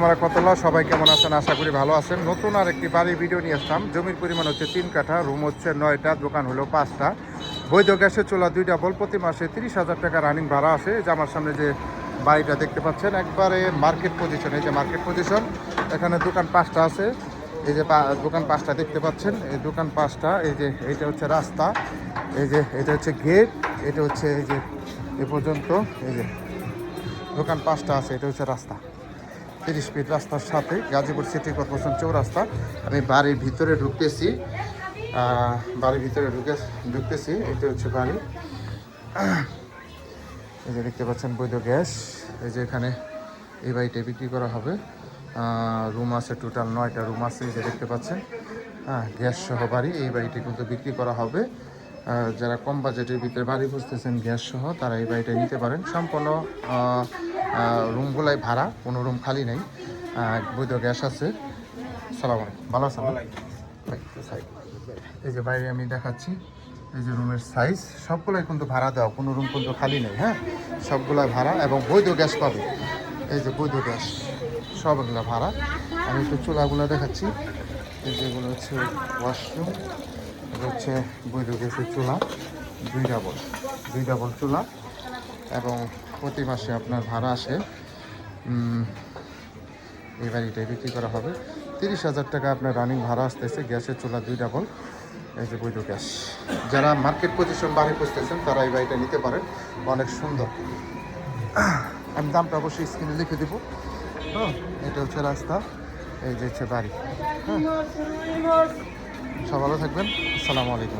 আসসালামু রাহমাতুল্লাহ। সবাই কেমন আছেন? আশা করি ভালো আছেন। নতুন আর একটি বাড়ির ভিডিও নিয়ে আসলাম। জমির পরিমাণ হচ্ছে 3 কাঠা, রুম হচ্ছে 9টা, দোকান হলো 5টা, বৈধ গ্যাসের চুলা 2 ডাবল, প্রতি মাসে 30,000 টাকা রানিং ভাড়া আসে। যে আমার সামনে যে বাড়িটা দেখতে পাচ্ছেন একবারে মার্কেট পজিশন, এই যে মার্কেট পজিশন, এখানে দোকান 5টা আছে। এই যে দোকান 5টা দেখতে পাচ্ছেন, এই দোকান 5টা, এই যে এইটা হচ্ছে রাস্তা, এই যে এটা হচ্ছে গেট, এটা হচ্ছে এই যে এ পর্যন্ত, এই যে দোকান 5টা আছে, এটা হচ্ছে রাস্তা 30 ফিট রাস্তার সাথে গাজীপুর সিটি কর্পোরেশন চৌরাস্তা। আমি বাড়ির ভিতরে ঢুকতেছি, বাড়ির ভিতরে ঢুকতেছি। এটা হচ্ছে বাড়ি, এই যে দেখতে পাচ্ছেন বৈধ গ্যাস। এই যে এখানে এই বাড়িটা বিক্রি করা হবে। রুম আছে টোটাল 9টা রুম আছে, এই যে দেখতে পাচ্ছেন। গ্যাস সহ বাড়ি, এই বাড়িটি কিন্তু বিক্রি করা হবে। যারা কম বাজেটের ভিতরে বাড়ি খুঁজতেছেন গ্যাস সহ, তারা এই বাড়িটা নিতে পারেন। সম্পূর্ণ রুমগুলাই ভাড়া, কোনো রুম খালি নেই। বৈধ গ্যাস আছে। সালাম আলাইকুম, ভালো আছেন? এই যে বাইরে আমি দেখাচ্ছি, এই যে রুমের সাইজ সবগুলাই কিন্তু ভাড়া দেওয়া, কোনো রুম কিন্তু খালি নেই। সবগুলাই ভাড়া এবং বৈধ গ্যাস পাবে। এই যে বৈধ গ্যাস, সবগুলো ভাড়া। আমি একটু চুলাগুলো দেখাচ্ছি। এই যেগুলো হচ্ছে ওয়াশরুম, এটা হচ্ছে বৈধ গ্যাসের চুলা, 2 ডাবল চুলা, এবং প্রতি মাসে আপনার ভাড়া আসে। এই বাড়িটাই বিক্রি করা হবে। 30,000 টাকা আপনার রানিং ভাড়া আসতেছে, গ্যাসের চুলা 2 ডাবল, এই যে বৈধ গ্যাস। যারা মার্কেট পজিশন বাড়ি খুঁজতেছেন তারা এই বাড়িটা নিতে পারেন, অনেক সুন্দর। আমি দামটা অবশ্যই স্ক্রিনে লিখে দেবো। এটা হচ্ছে রাস্তা, এই যে হচ্ছে বাড়ি। সব ভালো থাকবেন। আসসালামু আলাইকুম।